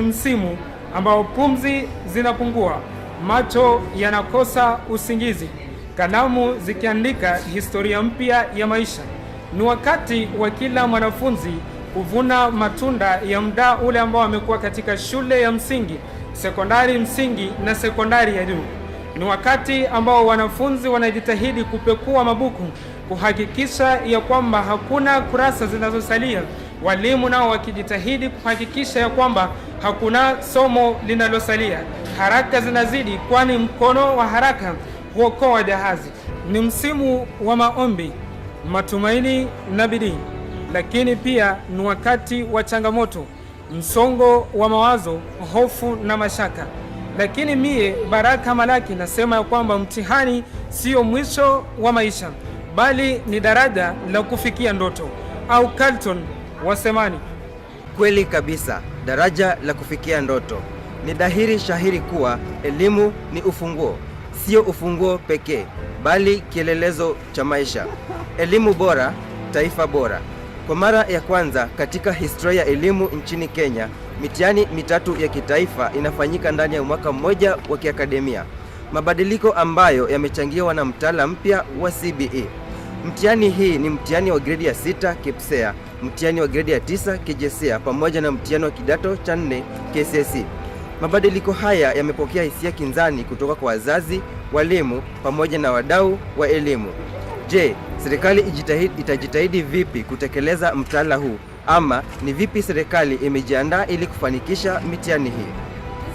msimu ambao pumzi zinapungua, macho yanakosa usingizi, kalamu zikiandika historia mpya ya maisha. Ni wakati wa kila mwanafunzi kuvuna matunda ya muda ule ambao amekuwa katika shule ya msingi, sekondari msingi na sekondari ya juu. Ni wakati ambao wanafunzi wanajitahidi kupekua mabuku, kuhakikisha ya kwamba hakuna kurasa zinazosalia. Walimu nao wakijitahidi kuhakikisha ya kwamba hakuna somo linalosalia. Haraka zinazidi, kwani mkono wa haraka huokoa jahazi. Ni msimu wa maombi, matumaini na bidii, lakini pia ni wakati wa changamoto, msongo wa mawazo, hofu na mashaka. Lakini mie Baraka Malaki nasema ya kwamba mtihani sio mwisho wa maisha, bali ni daraja la kufikia ndoto. Au Carlton wasemani? Kweli kabisa, daraja la kufikia ndoto. Ni dhahiri shahiri kuwa elimu ni ufunguo, sio ufunguo pekee, bali kielelezo cha maisha. Elimu bora, taifa bora. Kwa mara ya kwanza katika historia ya elimu nchini Kenya, mitihani mitatu ya kitaifa inafanyika ndani ya mwaka mmoja wa kiakademia. Mabadiliko ambayo yamechangiwa na mtaala mpya wa CBE. Mtihani hii ni mtihani wa gredi ya 6 KPSEA, mtihani wa gredi ya 9 KJSEA pamoja na mtihani wa kidato cha 4 KCSE. Mabadiliko haya yamepokea hisia kinzani kutoka kwa wazazi, walimu pamoja na wadau wa elimu. Je, serikali itajitahidi vipi kutekeleza mtaala huu, ama ni vipi serikali imejiandaa ili kufanikisha mitihani hii?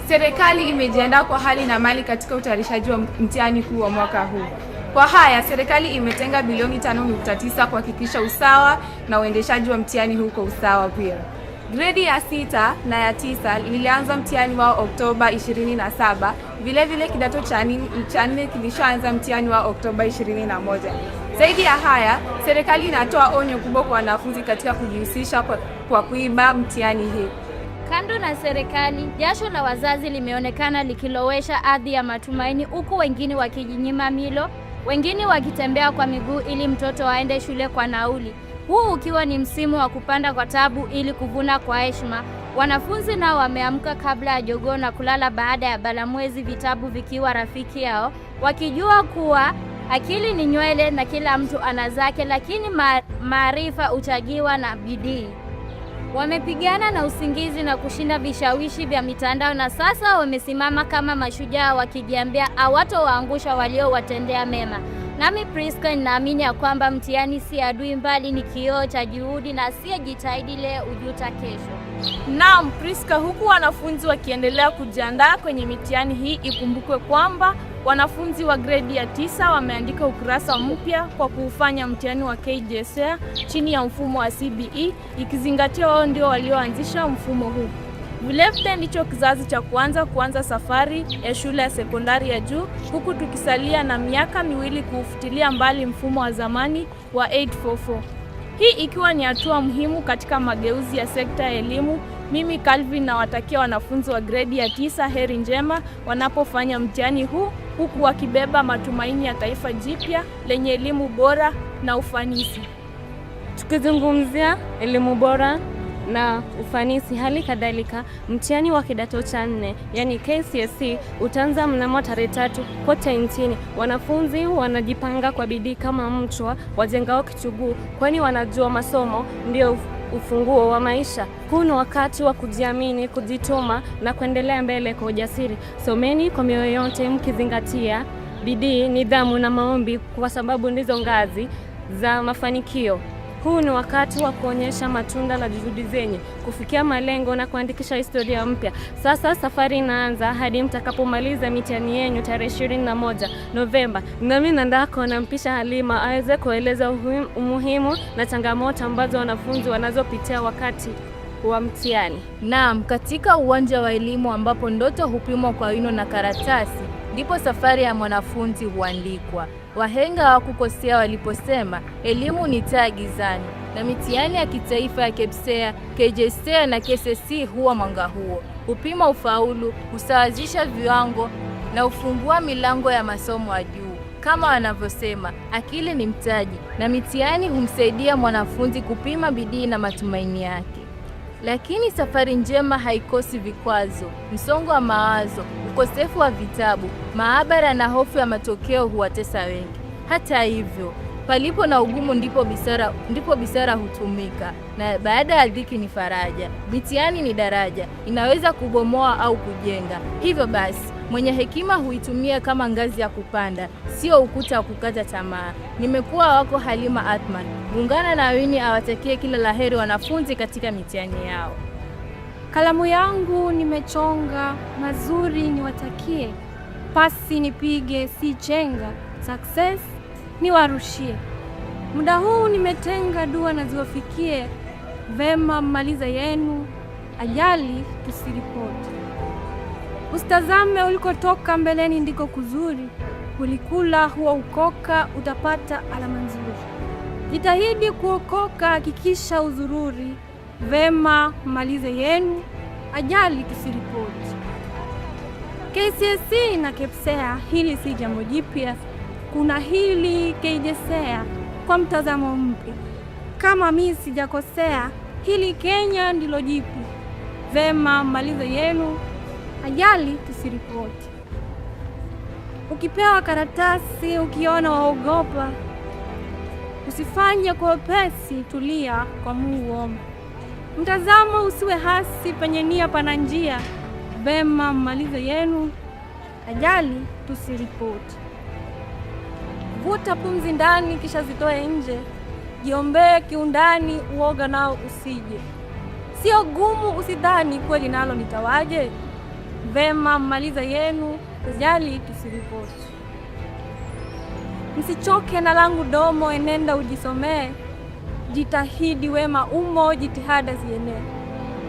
Serikali imejiandaa kwa hali na mali katika utayarishaji wa mtihani huu wa mwaka huu. Kwa haya, serikali imetenga bilioni 5.9 kuhakikisha usawa na uendeshaji wa mtihani huu kwa usawa pia. Gredi ya 6 na ya 9 lilianza mtihani wao Oktoba 27. Vile kidato cha 4 kilishaanza mtihani wao Oktoba 21. Zaidi ya haya, serikali inatoa onyo kubwa kwa wanafunzi katika kujihusisha kwa kuiba mtihani hii. Kando na serikali, jasho la wazazi limeonekana likilowesha ardhi ya matumaini, huku wengine wakijinyima milo, wengine wakitembea kwa miguu ili mtoto aende shule kwa nauli. Huu ukiwa ni msimu wa kupanda kwa tabu ili kuvuna kwa heshima. Wanafunzi nao wameamka kabla ya jogoo na kulala baada ya balamwezi, vitabu vikiwa rafiki yao, wakijua kuwa akili ni nywele na kila mtu ana zake, lakini maarifa huchagiwa na bidii. Wamepigana na usingizi na kushinda vishawishi vya mitandao, na sasa wamesimama kama mashujaa wakijiambia hawatowaangusha waliowatendea mema. Nami Priska ninaamini ya kwamba mtihani si adui, mbali ni kioo cha juhudi, na asiyejitahidi leo ujuta kesho. Naam Priska, huku wanafunzi wakiendelea kujiandaa kwenye mitihani hii, ikumbukwe kwamba wanafunzi wa gredi ya 9 wameandika ukurasa mpya kwa kuufanya mtihani wa KJSEA chini ya mfumo wa CBE, ikizingatia wao ndio walioanzisha mfumo huu. Vilevile ndicho kizazi cha kuanza safari ya shule ya sekondari ya juu, huku tukisalia na miaka miwili kuufutilia mbali mfumo wa zamani wa 844. Hii ikiwa ni hatua muhimu katika mageuzi ya sekta ya elimu. Mimi Calvin nawatakia wanafunzi wa gredi ya 9 heri njema wanapofanya mtihani huu, huku wakibeba matumaini ya taifa jipya lenye elimu bora na ufanisi. Tukizungumzia elimu bora na ufanisi, hali kadhalika mtihani wa kidato cha 4 yani KCSE utaanza mnamo tarehe 3 kote nchini. Wanafunzi wanajipanga kwa bidii kama mchwa wajengao kichuguu, kwani wanajua masomo ndio ufunguo wa maisha. Huu ni wakati wa kujiamini, kujituma na kuendelea mbele kwa ujasiri. Someni kwa mioyo yote mkizingatia bidii, nidhamu na maombi, kwa sababu ndizo ngazi za mafanikio. Huu ni wakati wa kuonyesha matunda la juhudi zenye kufikia malengo na kuandikisha historia mpya. Sasa safari inaanza hadi mtakapomaliza mitihani yenu tarehe 21 Novemba. Nami nandako nampisha Halima aweze kueleza umuhimu na changamoto ambazo wanafunzi wanazopitia wakati wa mtihani. Naam, katika uwanja wa elimu ambapo ndoto hupimwa kwa wino na karatasi, ndipo safari ya mwanafunzi huandikwa. Wahenga hawakukosea waliposema elimu ni taa gizani, na mitihani ya kitaifa ya KPSEA, KJSEA na KCSE huwa mwanga huo. Hupima ufaulu, husawazisha viwango na hufungua milango ya masomo ya juu. Kama wanavyosema, akili ni mtaji, na mitihani humsaidia mwanafunzi kupima bidii na matumaini yake. Lakini safari njema haikosi vikwazo, msongo wa mawazo, ukosefu wa vitabu, maabara na hofu ya matokeo huwatesa wengi. Hata hivyo, palipo na ugumu ndipo bisara hutumika, na baada ya dhiki ni faraja. Mitihani ni daraja, inaweza kubomoa au kujenga. Hivyo basi, mwenye hekima huitumia kama ngazi ya kupanda, sio ukuta wa kukata tamaa. Nimekuwa wako Halima Athman. Ungana na Winnie awatakie kila laheri wanafunzi katika mitihani yao. Kalamu yangu nimechonga, mazuri niwatakie. Pasi nipige si chenga, success niwarushie. Muda huu nimetenga, dua na ziwafikie. Vema mmaliza yenu, ajali tusiripoti. Usitazame ulikotoka, mbeleni ndiko kuzuri. Ulikula huwa ukoka, utapata alama nzuri. Jitahidi kuokoka, hakikisha uzururi. Vema mmalize yenu, ajali tusiripoti. KCSE na KPSEA, hili si jambo jipya. Kuna hili KJSEA kwa mtazamo mpya. Kama mimi sijakosea, hili Kenya ndilo jipya. Vema mmalize yenu, ajali tusiripoti. Ukipewa karatasi ukiona waogopa, usifanye kwa wepesi, tulia kwa Mungu omba. Mtazamo usiwe hasi, penye nia pana njia. Vema mmalize yenu, ajali tusiripoti. Vuta pumzi ndani kisha zitoe nje. Jiombee kiundani, uoga nao usije. Sio gumu usidhani kweli nalo nitawaje. Vema mmaliza yenu, ajali tusiripoti. Msichoke na langu domo, enenda ujisomee. Jitahidi wema umo, jitihada zienee.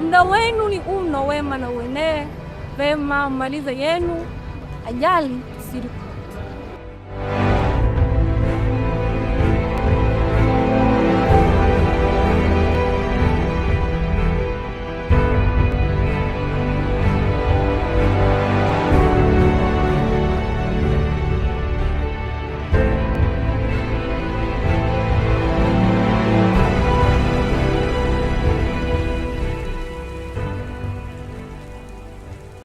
Muda wenu ni uno, wema na uenee. Vema mmaliza yenu, ajali tusiripoti.